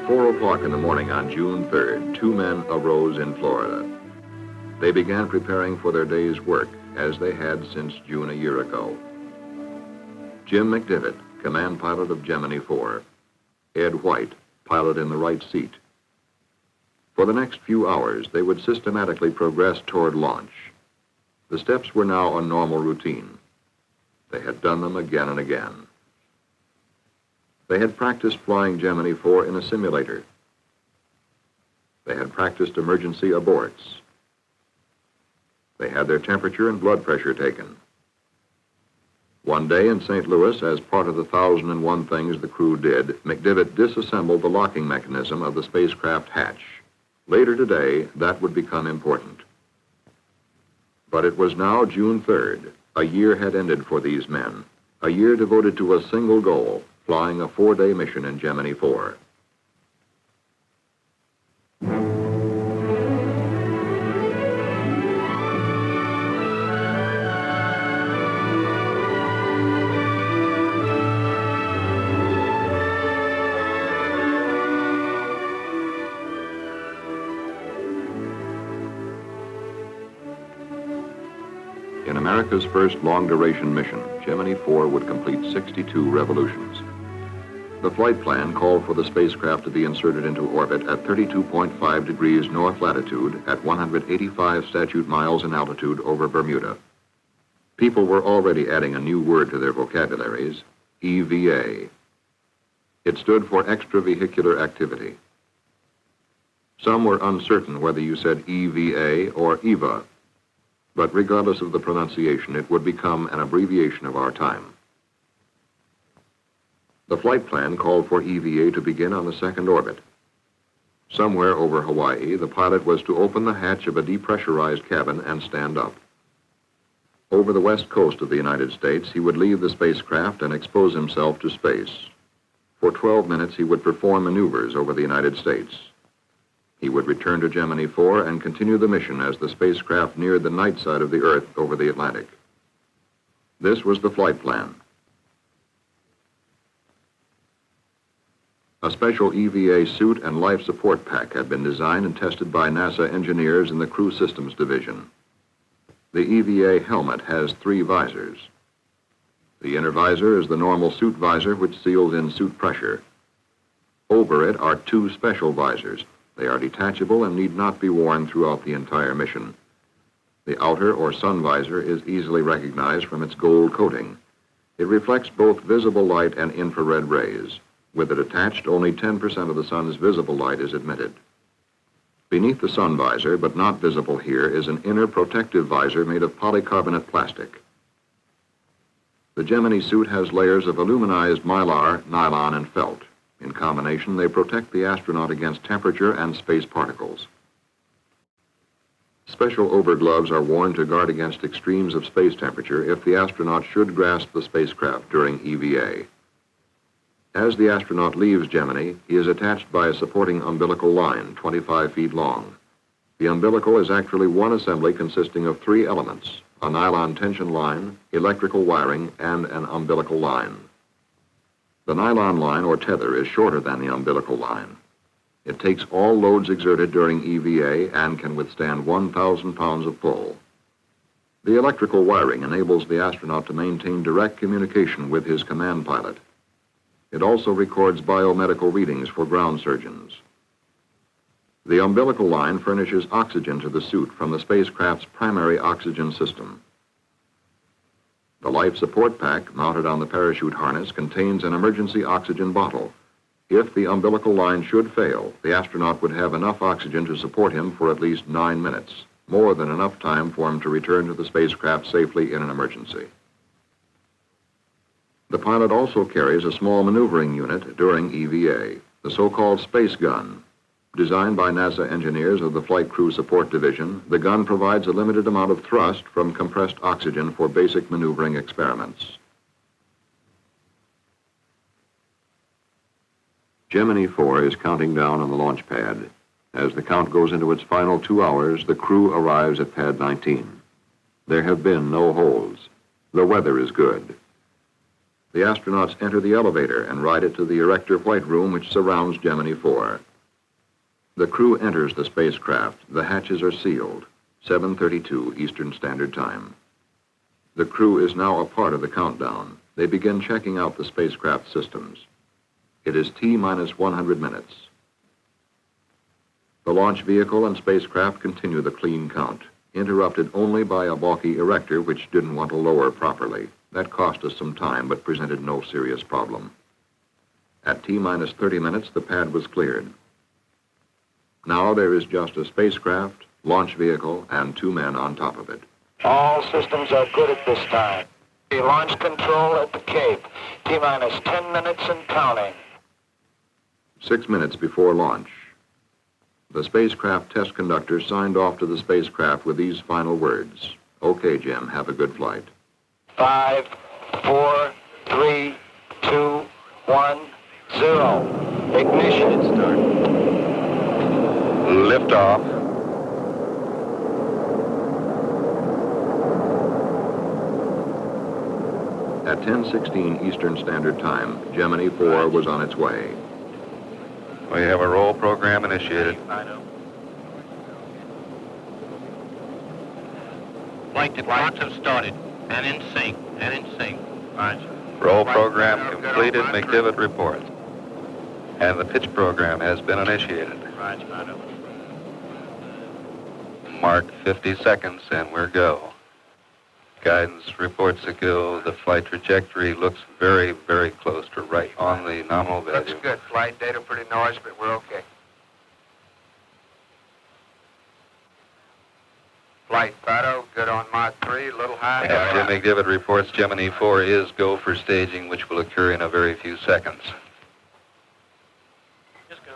4 o'clock in the morning on June 3rd, two men arose in Florida. They began preparing for their day's work, as they had since June a year ago. Jim McDivitt, command pilot of Gemini IV. Ed White, pilot in the right seat. For the next few hours, they would systematically progress toward launch. The steps were now a normal routine. They had done them again and again. They had practiced flying Gemini IV in a simulator. They had practiced emergency aborts. They had their temperature and blood pressure taken. One day in St. Louis, as part of the 1,001 things the crew did, McDivitt disassembled the locking mechanism of the spacecraft hatch. Later today, that would become important. But it was now June 3rd. A year had ended for these men. A year devoted to a single goal, flying a 4-day mission in Gemini IV. In America's first long-duration mission, Gemini IV would complete 62 revolutions. The flight plan called for the spacecraft to be inserted into orbit at 32.5 degrees north latitude at 185 statute miles in altitude over Bermuda. People were already adding a new word to their vocabularies, EVA. It stood for extravehicular activity. Some were uncertain whether you said EVA or EVA, but regardless of the pronunciation, it would become an abbreviation of our time. The flight plan called for EVA to begin on the second orbit. Somewhere over Hawaii, the pilot was to open the hatch of a depressurized cabin and stand up. Over the west coast of the United States, he would leave the spacecraft and expose himself to space. For 12 minutes, he would perform maneuvers over the United States. He would return to Gemini IV and continue the mission as the spacecraft neared the night side of the Earth over the Atlantic. This was the flight plan. A special EVA suit and life support pack had been designed and tested by NASA engineers in the Crew Systems Division. The EVA helmet has 3 visors. The inner visor is the normal suit visor which seals in suit pressure. Over it are 2 special visors. They are detachable and need not be worn throughout the entire mission. The outer or sun visor is easily recognized from its gold coating. It reflects both visible light and infrared rays. With it attached, only 10% of the sun's visible light is admitted. Beneath the sun visor, but not visible here, is an inner protective visor made of polycarbonate plastic. The Gemini suit has layers of aluminized mylar, nylon, and felt. In combination, they protect the astronaut against temperature and space particles. Special overgloves are worn to guard against extremes of space temperature if the astronaut should grasp the spacecraft during EVA. As the astronaut leaves Gemini, he is attached by a supporting umbilical line, 25 feet long. The umbilical is actually one assembly consisting of 3 elements: a nylon tension line, electrical wiring, and an umbilical line. The nylon line or tether is shorter than the umbilical line. It takes all loads exerted during EVA and can withstand 1,000 pounds of pull. The electrical wiring enables the astronaut to maintain direct communication with his command pilot. It also records biomedical readings for ground surgeons. The umbilical line furnishes oxygen to the suit from the spacecraft's primary oxygen system. The life support pack, mounted on the parachute harness, contains an emergency oxygen bottle. If the umbilical line should fail, the astronaut would have enough oxygen to support him for at least 9 minutes, more than enough time for him to return to the spacecraft safely in an emergency. The pilot also carries a small maneuvering unit during EVA, the so-called space gun. Designed by NASA engineers of the Flight Crew Support Division, the gun provides a limited amount of thrust from compressed oxygen for basic maneuvering experiments. Gemini IV is counting down on the launch pad. As the count goes into its final 2 hours, the crew arrives at pad 19. There have been no holes. The weather is good. The astronauts enter the elevator and ride it to the Erector White Room, which surrounds Gemini IV. The crew enters the spacecraft. The hatches are sealed. 7:32 Eastern Standard Time. The crew is now a part of the countdown. They begin checking out the spacecraft systems. It is T-minus 100 minutes. The launch vehicle and spacecraft continue the clean count, interrupted only by a balky erector which didn't want to lower properly. That cost us some time, but presented no serious problem. At T-minus 30 minutes, the pad was cleared. Now there is just a spacecraft, launch vehicle, and 2 men on top of it. All systems are good at this time. The launch control at the Cape. T-minus 10 minutes and counting. 6 minutes before launch. The spacecraft test conductor signed off to the spacecraft with these final words. Okay, Jim, have a good flight. 5, 4, 3, 2, 1, 0. Ignition. Start. Liftoff. At 10:16 Eastern Standard Time, Gemini IV was on its way. We have a roll program initiated. Flight departs have started. And in sync. Roll program completed. McDivitt reports. And the pitch program has been initiated. Mark 50 seconds and we're go. Guidance reports a go. The flight trajectory looks very, very close to right on the nominal value. Looks good. Flight data pretty noisy, but we're okay. Flight Fido, good on Mach 3, a little high. And Jim McDivitt reports Gemini 4 is go for staging, which will occur in a very few seconds. Just go.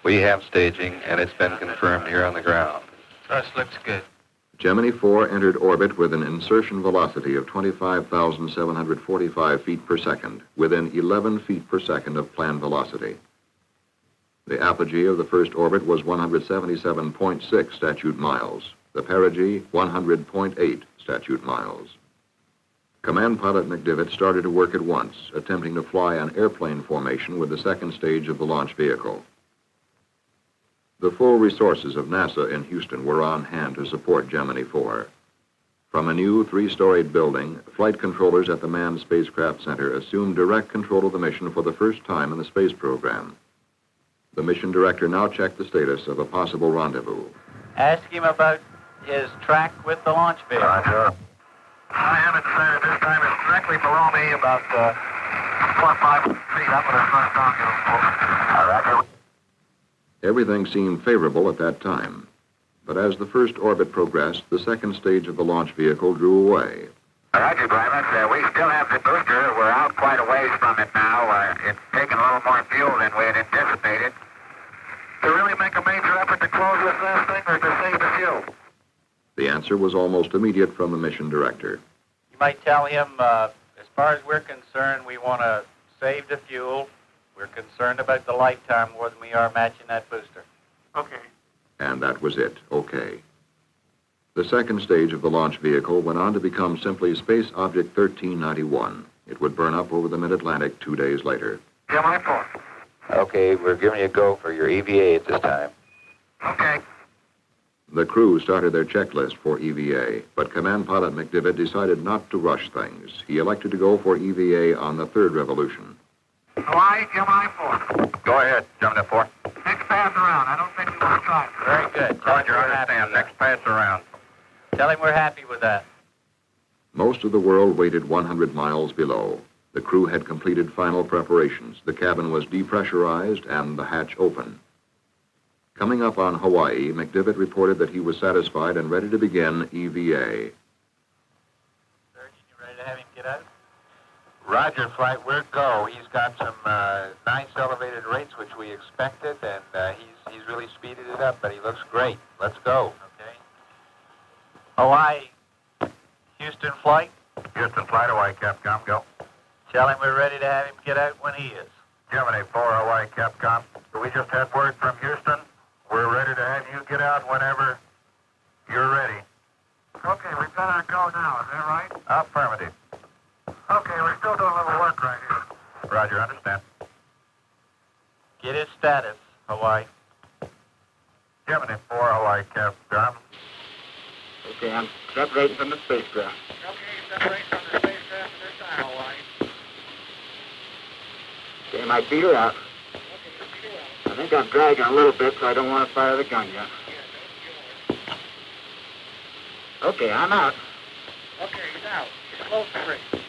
We have staging, and it's been confirmed here on the ground. Thrust looks good. Gemini 4 entered orbit with an insertion velocity of 25,745 feet per second, within 11 feet per second of planned velocity. The apogee of the first orbit was 177.6 statute miles. The perigee, 100.8 statute miles. Command pilot McDivitt started to work at once, attempting to fly an airplane formation with the second stage of the launch vehicle. The full resources of NASA in Houston were on hand to support Gemini 4. From a new 3-storied building, flight controllers at the Manned Spacecraft Center assumed direct control of the mission for the first time in the space program. The mission director now checked the status of a possible rendezvous. Ask him about his track with the launch vehicle. Roger. I haven't decided this time. It's directly below me, about 4 or 5 feet up at a thrust downhill. Roger. Everything seemed favorable at that time. But as the first orbit progressed, the second stage of the launch vehicle drew away. Roger, Primus. We still have the booster. We're out quite a ways from it now. It's taken a little more fuel than we had anticipated. To really make a major effort to close this last thing or to save the fuel? The answer was almost immediate from the mission director. You might tell him, as far as we're concerned, we want to save the fuel. We're concerned about the lifetime more than we are matching that booster. Okay. And that was it. Okay. The second stage of the launch vehicle went on to become simply Space Object 1391. It would burn up over the mid-Atlantic 2 days later. Gemini 4. Okay, we're giving you a go for your EVA at this time. Okay. The crew started their checklist for EVA, but Command Pilot McDivitt decided not to rush things. He elected to go for EVA on the third revolution. Hawaii, Gemini 4. Go ahead, Gemini 4. Next pass around. I don't think we want to try. Very good. Tell him Roger, we're happy understand. with that. Next pass around. Tell him we're happy with that. Most of the world waited 100 miles below. The crew had completed final preparations. The cabin was depressurized and the hatch open. Coming up on Hawaii, McDivitt reported that he was satisfied and ready to begin EVA. Surgeon, you ready to have him get out? Roger, flight. We're go. He's got some nice elevated rates, which we expected, and he's really speeded it up, but he looks great. Let's go. Okay. Hawaii, Houston flight. Houston flight, Hawaii, Capcom, go. Tell him we're ready to have him get out when he is. Gemini 4, Hawaii, Capcom. We just had word from Houston. We're ready to have you get out whenever you're ready. Okay, we've got our go now, is that right? Affirmative. Okay, we're still still doing a little work right here. Roger, understand. Get his status, Hawaii. Gemini 4, Hawaii, Cap. Done. Okay, I'm separating from the spacecraft. Okay, separate from the spacecraft at this time, Hawaii. Okay, my feet are out. I think I'm dragging a little bit, so I don't want to fire the gun yet. Okay, I'm out. Okay, he's out. He's close to free.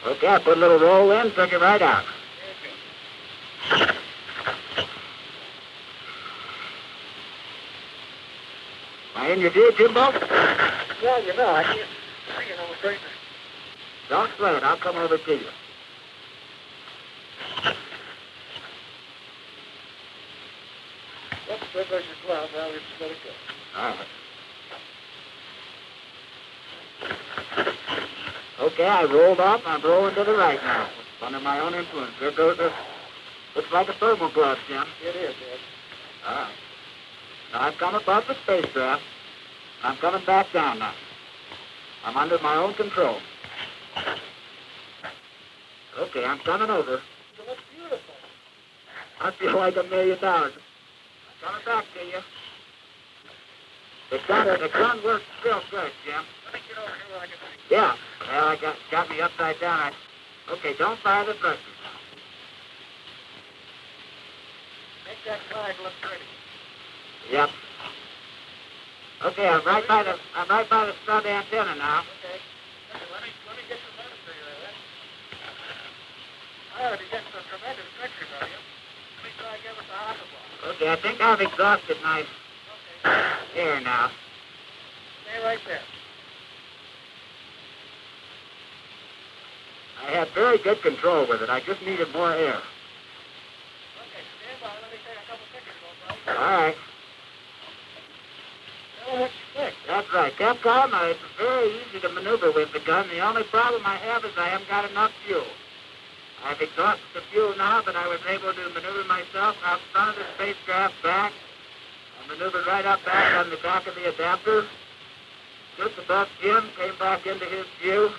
Okay, I put a little roll in, took it right out. Am I in your view, Jimbo? Well, you know, I can't see it on the screen. Don't sweat it, I'll come over to you. Let's take your cloud, now we just let it go. All right. Okay, I rolled off. I'm rolling to the right now. Under my own influence. There goes a... Looks like a thermal glove, Jim. It is, yes. All right. Now I've come above the spacecraft. I'm coming back down now. I'm under my own control. Okay, I'm coming over. It looks beautiful. I feel like $1 million. I'm coming back to you. The gun works real good, Jim. Let me get over here where I can see. Yeah. Well, I got me upside down. Okay, don't fire the thrusters. Make that flag look pretty. Yep. Okay, I'm right by the stub antenna now. Okay. Listen, let me get some notice for you there. I ought to be getting some tremendous pictures of you. Let me try to give us a hospital. Okay, I think I've exhausted my air now. Stay right there. I had very good control with it. I just needed more air. Okay, stand by. Let me take a couple pictures of you. All right. Tell me what you think. That's right. Capcom, it's very easy to maneuver with the gun. The only problem I have is I haven't got enough fuel. I've exhausted the fuel now, but I was able to maneuver myself out front of the spacecraft back. I maneuvered right up back on the back of the adapter. Just above Jim, came back into his view.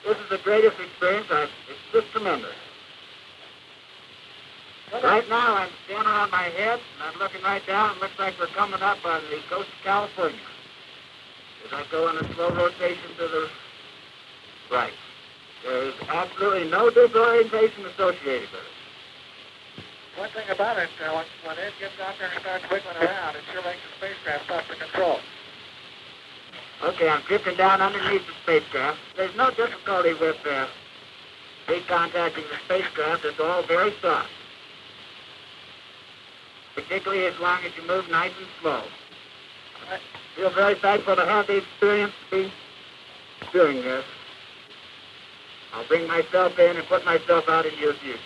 This is the greatest experience. It's just tremendous. Right now, I'm standing on my head, and I'm looking right down. It looks like we're coming up on the coast of California. As I go in a slow rotation to the right. There's absolutely no disorientation associated with it. One thing about it, when it gets out there and starts wiggling around, it sure makes the spacecraft tough to control. Okay, I'm drifting down underneath the spacecraft. There's no difficulty with recontacting the spacecraft. It's all very soft. Particularly as long as you move nice and slow. I feel very thankful to have the experience to be doing this. I'll bring myself in and put myself out in your future.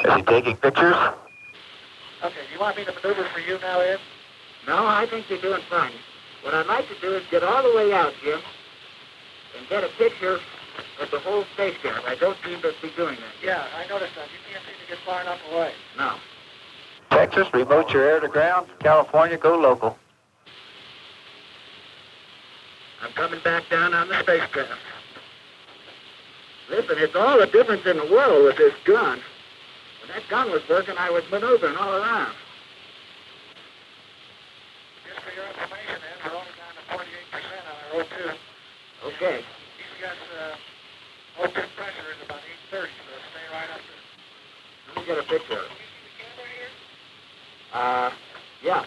Is he taking pictures? Okay, do you want me to maneuver for you now, Ed? No, I think you're doing fine. What I'd like to do is get all the way out, Jim, and get a picture of the whole spacecraft. I don't seem to be doing that. Yeah, I noticed that. You can't seem to get far enough away. No. Texas, remote your air to ground. California, go local. I'm coming back down on the spacecraft. Listen, it's all the difference in the world with this gun. When that gun was working, I was maneuvering all around. Just for your information, Ed, we're only down to 48% on our O2. Okay. He's got O2 pressure is about 830, so stay right up there. Let me get a picture of it. Can you see the camera here? Yeah.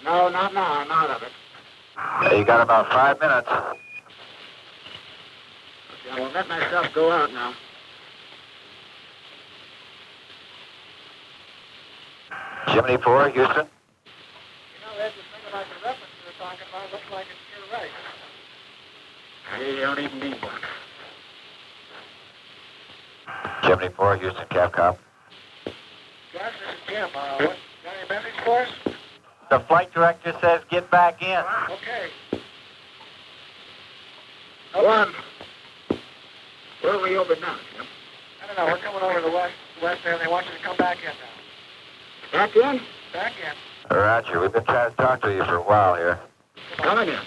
No, not now. I'm out of it. You got about 5 minutes. Okay, I will let myself go out now. Gemini 4, Houston. You know, Ed, the thing about the reference you were talking about looks like it's to your right. You don't even need one. Gemini 4, Houston, Capcom. Guys, this is Jim. Got any message for us? The flight director says get back in. Okay. One. Where are we over now, Jim? At a No, we're coming over the west end. They want you to come back in now. Back in? Back in. Roger, we've been trying to talk to you for a while here. Coming in.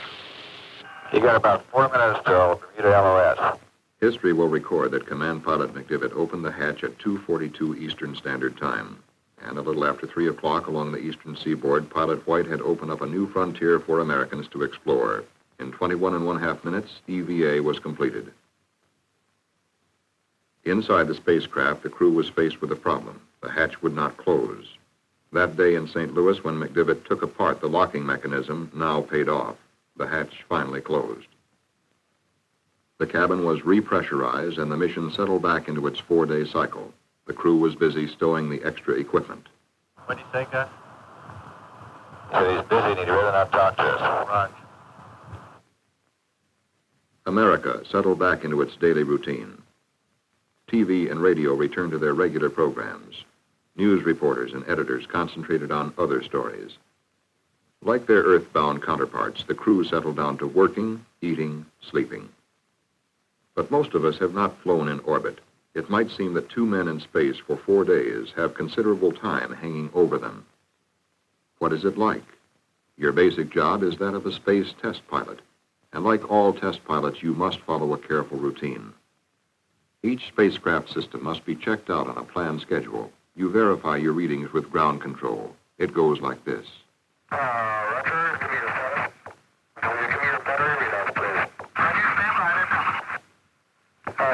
You got about 4 minutes till Bermuda LOS. History will record that Command Pilot McDivitt opened the hatch at 2:42 Eastern Standard Time. And a little after 3 o'clock along the eastern seaboard, Pilot White had opened up a new frontier for Americans to explore. In 21½ minutes, EVA was completed. Inside the spacecraft, the crew was faced with a problem. The hatch would not close. That day in St. Louis, when McDivitt took apart the locking mechanism, now paid off. The hatch finally closed. The cabin was repressurized and the mission settled back into its 4-day cycle. The crew was busy stowing the extra equipment. What do you say, Gus? So he's busy and he'd rather not talk to us. Roger. America settled back into its daily routine. TV and radio returned to their regular programs. News reporters and editors concentrated on other stories. Like their earthbound counterparts, the crew settled down to working, eating, sleeping. But most of us have not flown in orbit. It might seem that 2 men in space for 4 days have considerable time hanging over them. What is it like? Your basic job is that of a space test pilot. And like all test pilots, you must follow a careful routine. Each spacecraft system must be checked out on a planned schedule. You verify your readings with ground control. It goes like this. Roger, give me the status. Can you give me the battery readouts, please? Roger, stand by, they're coming.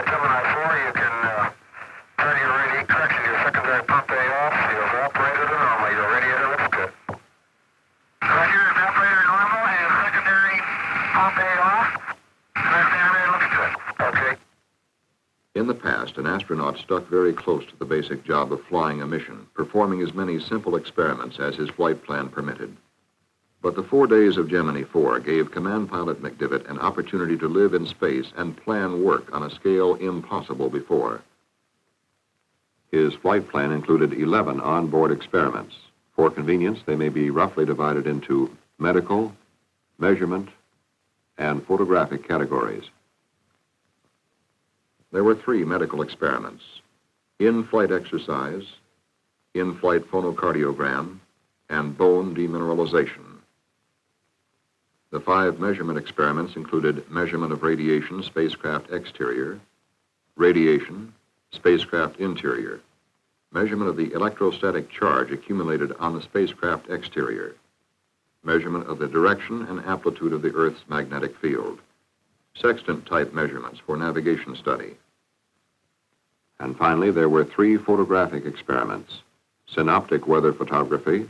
Gemini IV, you can turn your radiator correction, your secondary pump A off. You've operated it normal. Your radiator looks good. Roger, evaporator normal and secondary pump A off. Secondary looks good. Okay. In the past, an astronaut stuck very close to the basic job of flying a mission, performing as many simple experiments as his flight plan permitted. But the 4 days of Gemini IV gave Command Pilot McDivitt an opportunity to live in space and plan work on a scale impossible before. His flight plan included 11 onboard experiments. For convenience, they may be roughly divided into medical, measurement, and photographic categories. There were 3 medical experiments: in-flight exercise, in-flight phonocardiogram, and bone demineralization. The 5 measurement experiments included measurement of radiation, spacecraft exterior, radiation, spacecraft interior, measurement of the electrostatic charge accumulated on the spacecraft exterior, measurement of the direction and amplitude of the Earth's magnetic field, sextant-type measurements for navigation study. And finally, there were 3 photographic experiments: synoptic weather photography,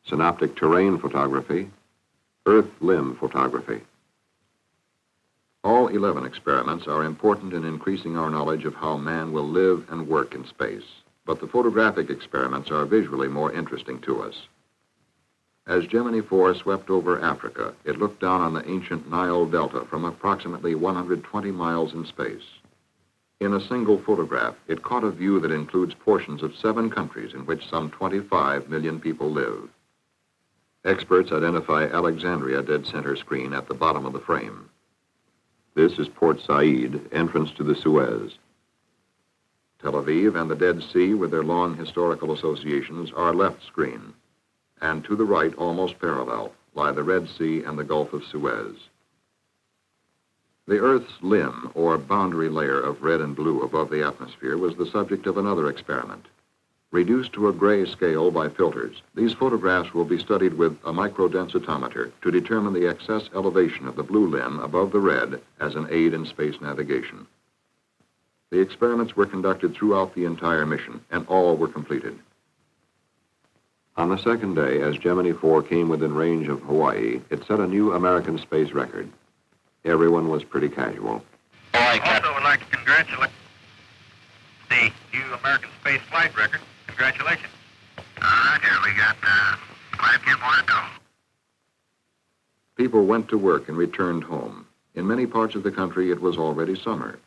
synoptic terrain photography, Earth limb photography. All 11 experiments are important in increasing our knowledge of how man will live and work in space, but the photographic experiments are visually more interesting to us. As Gemini IV swept over Africa, it looked down on the ancient Nile Delta from approximately 120 miles in space. In a single photograph, it caught a view that includes portions of 7 countries in which some 25 million people live. Experts identify Alexandria dead center screen at the bottom of the frame. This is Port Said, entrance to the Suez. Tel Aviv and the Dead Sea, with their long historical associations, are left screen. And to the right, almost parallel, lie the Red Sea and the Gulf of Suez. The Earth's limb, or boundary layer of red and blue above the atmosphere, was the subject of another experiment. Reduced to a gray scale by filters, these photographs will be studied with a microdensitometer to determine the excess elevation of the blue limb above the red as an aid in space navigation. The experiments were conducted throughout the entire mission, and all were completed. On the second day, as Gemini IV came within range of Hawaii, it set a new American space record. Everyone was pretty casual. All right, Captain. Also would like to congratulate the new American space flight record. Congratulations. Roger, we got quite a few more to go. People went to work and returned home. In many parts of the country, it was already summer.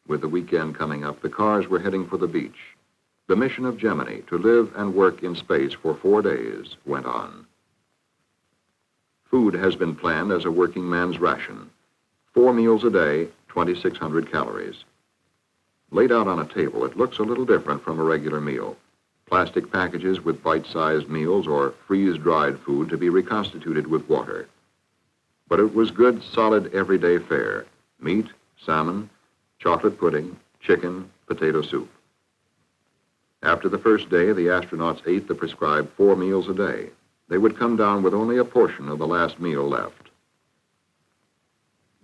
With the weekend coming up, the cars were heading for the beach. The mission of Gemini, to live and work in space for 4 days, went on. Food has been planned as a working man's ration. 4 meals a day, 2,600 calories. Laid out on a table, it looks a little different from a regular meal. Plastic packages with bite-sized meals or freeze-dried food to be reconstituted with water. But it was good, solid, everyday fare. Meat, salmon, chocolate pudding, chicken, potato soup. After the first day, the astronauts ate the prescribed 4 meals a day. They would come down with only a portion of the last meal left.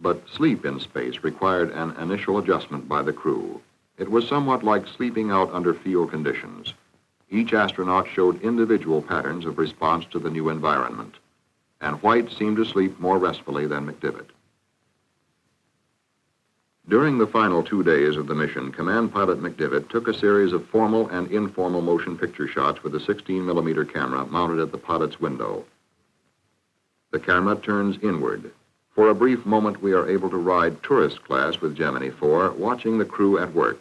But sleep in space required an initial adjustment by the crew. It was somewhat like sleeping out under field conditions. Each astronaut showed individual patterns of response to the new environment, and White seemed to sleep more restfully than McDivitt. During the final 2 days of the mission, Command Pilot McDivitt took a series of formal and informal motion picture shots with a 16-millimeter camera mounted at the pilot's window. The camera turns inward. For a brief moment, we are able to ride tourist class with Gemini IV, watching the crew at work.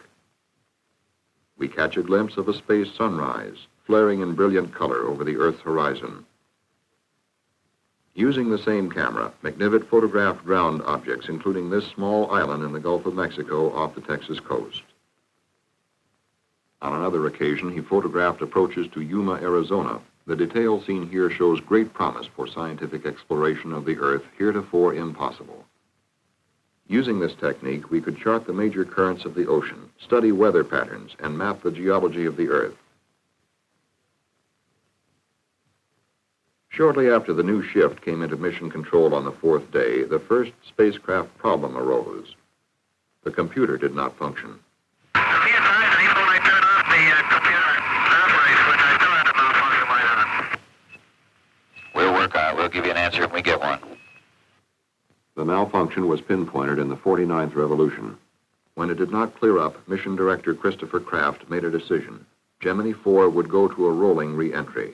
We catch a glimpse of a space sunrise, flaring in brilliant color over the Earth's horizon. Using the same camera, McDivitt photographed ground objects, including this small island in the Gulf of Mexico off the Texas coast. On another occasion, he photographed approaches to Yuma, Arizona. The detail seen here shows great promise for scientific exploration of the Earth, heretofore impossible. Using this technique, we could chart the major currents of the ocean, study weather patterns, and map the geology of the Earth. Shortly after the new shift came into mission control on the 4th day, the first spacecraft problem arose. The computer did not function. Be advised that even when I turn off the computer operating switch, I still have a malfunction light on. We'll work on it. We'll give you an answer if we get one. The malfunction was pinpointed in the 49th revolution. When it did not clear up, Mission Director Christopher Kraft made a decision. Gemini IV would go to a rolling re-entry.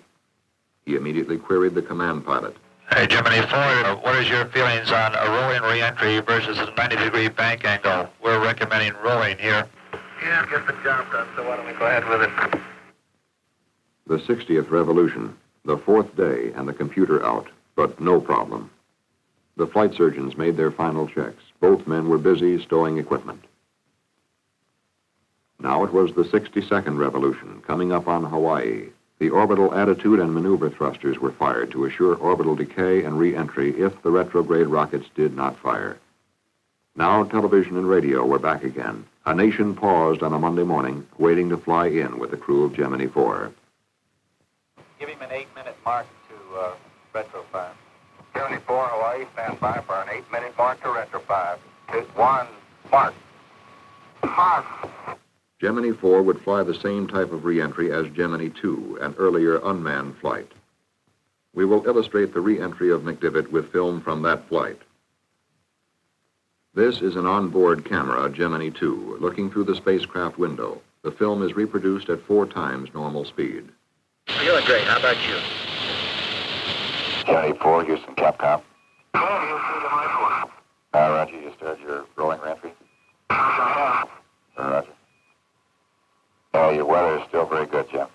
He immediately queried the command pilot. Hey, Gemini IV, what is your feelings on a rolling re-entry versus a 90-degree bank angle? We're recommending rolling here. Yeah, get the job done, so why don't we go ahead with it? The 60th revolution, the 4th day, and the computer out, but no problem. The flight surgeons made their final checks. Both men were busy stowing equipment. Now it was the 62nd revolution, coming up on Hawaii. The orbital attitude and maneuver thrusters were fired to assure orbital decay and re-entry if the retrograde rockets did not fire. Now television and radio were back again. A nation paused on a Monday morning, waiting to fly in with the crew of Gemini IV. Give him an 8-minute mark to retrofire. Gemini 4, Hawaii, stand by for an 8-minute mark to retro 1, mark. Mark. Gemini 4 would fly the same type of re-entry as Gemini II, an earlier unmanned flight. We will illustrate the re-entry of McDivitt with film from that flight. This is an onboard camera, Gemini II, looking through the spacecraft window. The film is reproduced at 4 times normal speed. Feeling great. How about you? Gemini IV, Houston, Capcom. Oh, Roger, you started your rolling re-entry? Roger. Your weather is still very good, Jim.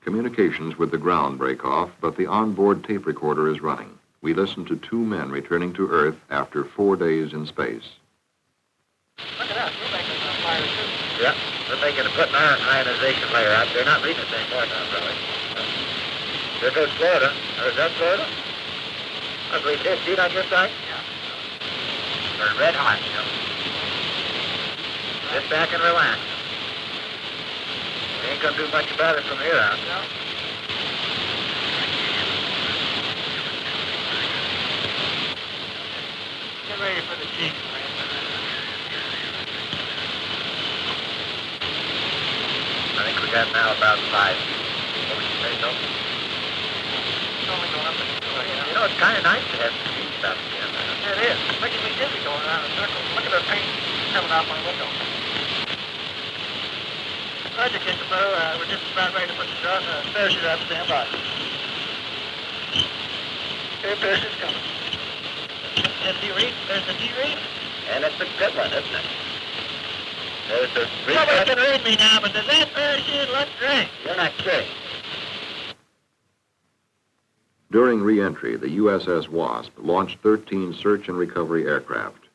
Communications with the ground break off, but the onboard tape recorder is running. We listen to 2 men returning to Earth after 4 days in space. Look at us. We're making a fire too. Yep, they're putting our ionization layer out. They're not reading us anymore now, really. There goes Florida. Is that Florida? I believe it is. See it on your side? Yeah. They're red hot, you know. Sit back and relax. We ain't gonna do much about it from here out. No. Get ready for the Jeep. I think we got now about 5. What would you say, Bill? It's only going up and through, you know. You know, it's kind of nice to have some Jeep stuff again. Yeah, it is. Look at me dizzy going around in circles. Look at the paint coming off my window. Roger, Christopher. We're just about ready to put the parachute out. Stand by. Okay, parachute's coming. There's the reef. There's the G-reef. And it's a good one, isn't it? There's the Nobody can read me now, but does that parachute look great? You're not kidding. During re-entry, the USS Wasp launched 13 search and recovery aircraft.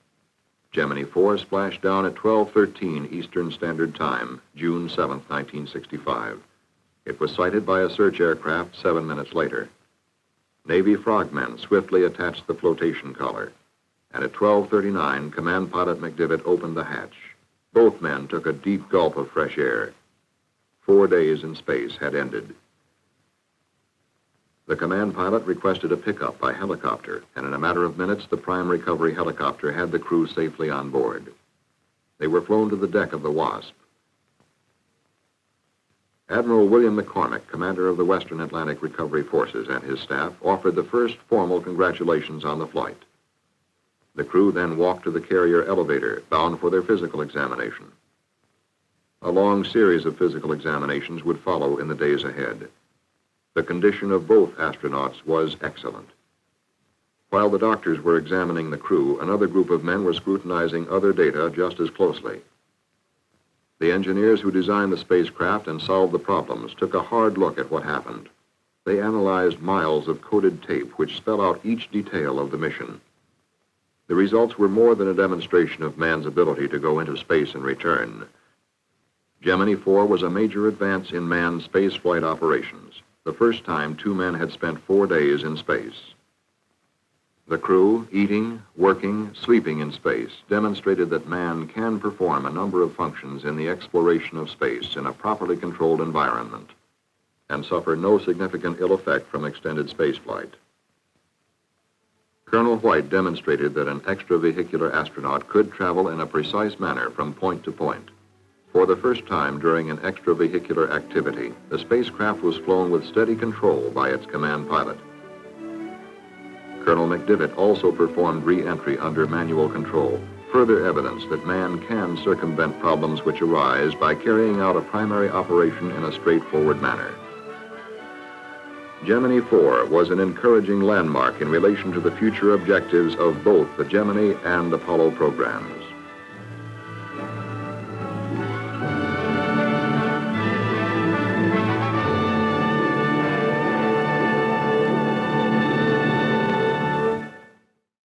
Gemini IV splashed down at 12:13 Eastern Standard Time, June 7, 1965. It was sighted by a search aircraft 7 minutes later. Navy frogmen swiftly attached the flotation collar, and at 12:39, Command Pilot McDivitt opened the hatch. Both men took a deep gulp of fresh air. 4 days in space had ended. The command pilot requested a pickup by helicopter, and in a matter of minutes, the prime recovery helicopter had the crew safely on board. They were flown to the deck of the Wasp. Admiral William McCormick, commander of the Western Atlantic Recovery Forces, and his staff offered the first formal congratulations on the flight. The crew then walked to the carrier elevator, bound for their physical examination. A long series of physical examinations would follow in the days ahead. The condition of both astronauts was excellent. While the doctors were examining the crew, another group of men were scrutinizing other data just as closely. The engineers who designed the spacecraft and solved the problems took a hard look at what happened. They analyzed miles of coded tape which spell out each detail of the mission. The results were more than a demonstration of man's ability to go into space and return. Gemini IV was a major advance in manned spaceflight operations, the first time 2 men had spent 4 days in space. The crew, eating, working, sleeping in space, demonstrated that man can perform a number of functions in the exploration of space in a properly controlled environment and suffer no significant ill effect from extended spaceflight. Colonel White demonstrated that an extravehicular astronaut could travel in a precise manner from point to point. For the first time during an extravehicular activity, the spacecraft was flown with steady control by its command pilot. Colonel McDivitt also performed re-entry under manual control, further evidence that man can circumvent problems which arise by carrying out a primary operation in a straightforward manner. Gemini IV was an encouraging landmark in relation to the future objectives of both the Gemini and Apollo programs.